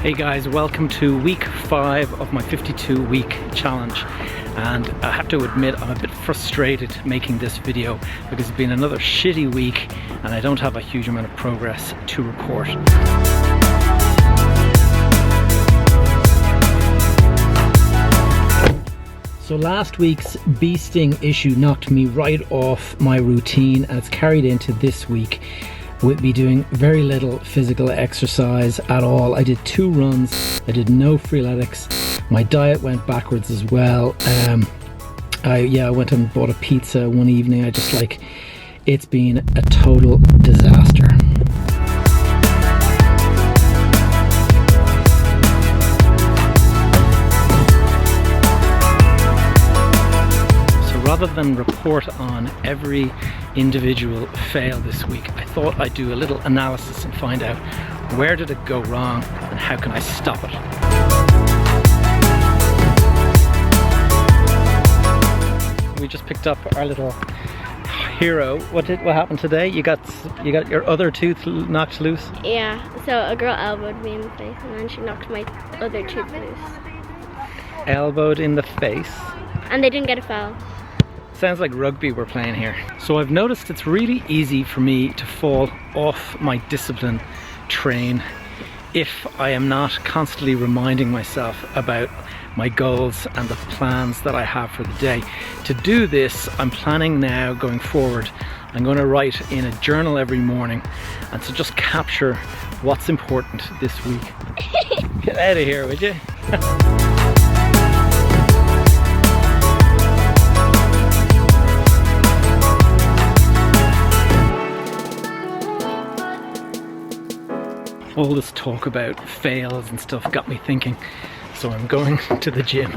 Hey guys, welcome to week 5 of my 52-week challenge, and I have to admit I'm a bit frustrated making this video because it's been another shitty week and I don't have a huge amount of progress to report. So last week's bee sting issue knocked me right off my routine, and it's carried into this week with me doing very little physical exercise at all. I did 2 runs, I did no freeletics, my diet went backwards as well. I went and bought a pizza one evening. It's been a total disaster. Rather than report on every individual fail this week, I thought I'd do a little analysis and find out where did it go wrong and how can I stop it. We just picked up our little hero. What happened today? You got your other tooth knocked loose? Yeah, so a girl elbowed me in the face and then she knocked my other tooth loose. Elbowed in the face? And they didn't get a foul. Sounds like rugby we're playing here. So I've noticed it's really easy for me to fall off my discipline train if I am not constantly reminding myself about my goals and the plans that I have for the day. To do this, I'm planning now going forward, I'm going to write in a journal every morning and to just capture what's important this week. Get out of here, would you? All this talk about fails and stuff got me thinking, so I'm going to the gym.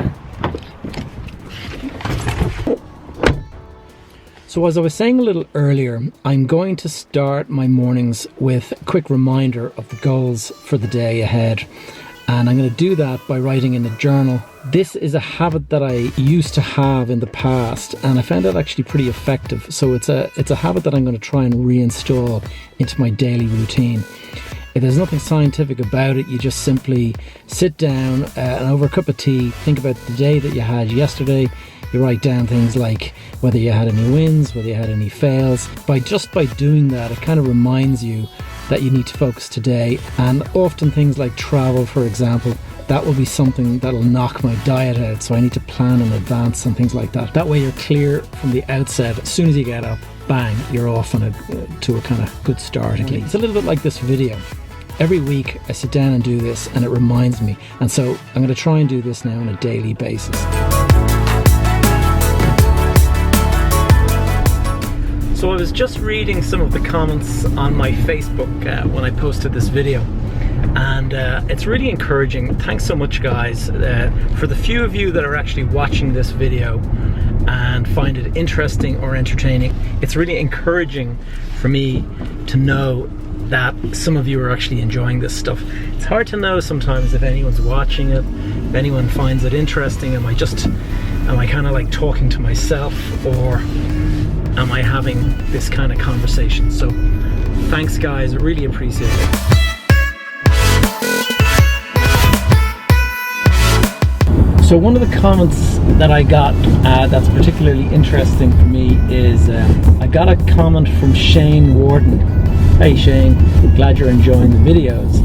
So as I was saying a little earlier, I'm going to start my mornings with a quick reminder of the goals for the day ahead. And I'm going to do that by writing in a journal. This is a habit that I used to have in the past, and I found it actually pretty effective. So it's a habit that I'm going to try and reinstall into my daily routine. There's nothing scientific about it. You just simply sit down and over a cup of tea, think about the day that you had yesterday. You write down things like whether you had any wins, whether you had any fails. By doing that, it kind of reminds you that you need to focus today. And often things like travel, for example, that will be something that'll knock my diet out. So I need to plan in advance and things like that. That way you're clear from the outset. As soon as you get up, bang, you're off to a kind of good start at least. It's a little bit like this video. Every week I sit down and do this and it reminds me, and so I'm going to try and do this now on a daily basis. So I was just reading some of the comments on my Facebook when I posted this video, and it's really encouraging. Thanks so much guys for the few of you that are actually watching this video and find it interesting or entertaining. It's really encouraging for me to know that some of you are actually enjoying this stuff. It's hard to know sometimes if anyone's watching it, if anyone finds it interesting. Am I kind of like talking to myself, or am I having this kind of conversation? So thanks guys, I really appreciate it. So one of the comments that I got that's particularly interesting for me is I got a comment from Shane Warden. Hey Shane, glad you're enjoying the videos.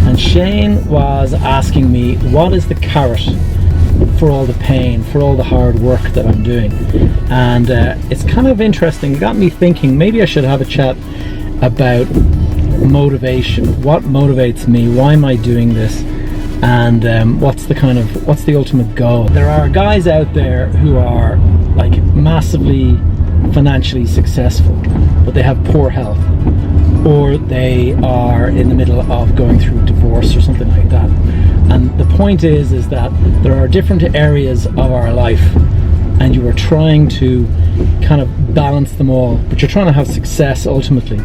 And Shane was asking me, what is the carrot for all the pain, for all the hard work that I'm doing? And it's kind of interesting. It got me thinking maybe I should have a chat about motivation. What motivates me? Why am I doing this? And what's the ultimate goal? There are guys out there who are like massively financially successful, but they have poor health, or they are in the middle of going through divorce or something like that. And the point is that there are different areas of our life, and you are trying to kind of balance them all, but you're trying to have success ultimately.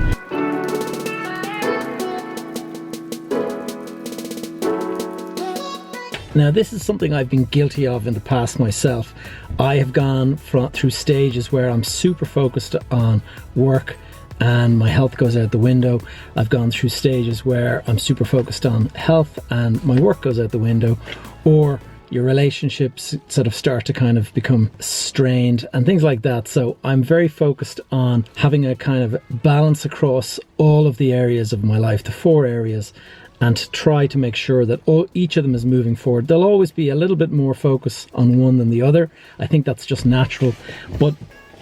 Now this is something I've been guilty of in the past myself. I have gone through stages where I'm super focused on work and my health goes out the window. I've gone through stages where I'm super focused on health and my work goes out the window, or your relationships sort of start to kind of become strained and things like that. So I'm very focused on having a kind of balance across all of the areas of my life, the 4 areas, and to try to make sure that each of them is moving forward. There'll always be a little bit more focus on one than the other. I think that's just natural. But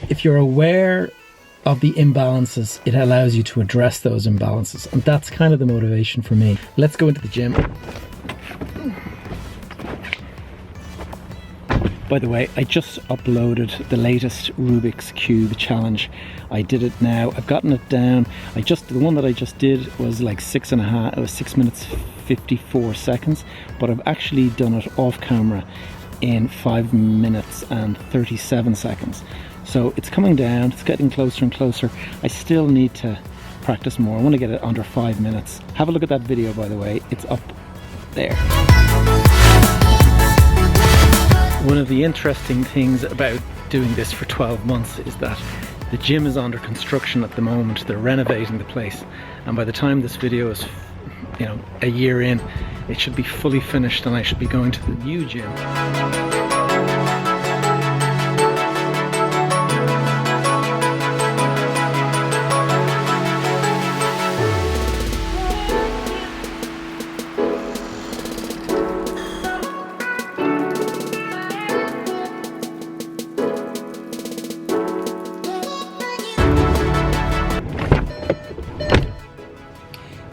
if you're aware of the imbalances, it allows you to address those imbalances. And that's kind of the motivation for me. Let's go into the gym. By the way, I just uploaded the latest Rubik's Cube challenge. I did it now. I've gotten it down. The one that I just did was like 6 minutes 54 seconds, but I've actually done it off camera in 5 minutes and 37 seconds. So it's coming down, it's getting closer and closer. I still need to practice more. I want to get it under 5 minutes. Have a look at that video, by the way. It's up there. One of the interesting things about doing this for 12 months is that the gym is under construction at the moment. They're renovating the place, and by the time this video is, a year in, it should be fully finished and I should be going to the new gym.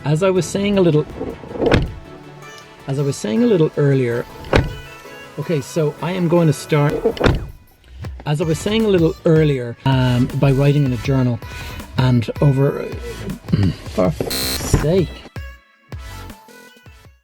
As I was saying a little earlier, okay, so I am going to start, as I was saying a little earlier, by writing in a journal, and for fuck's sake.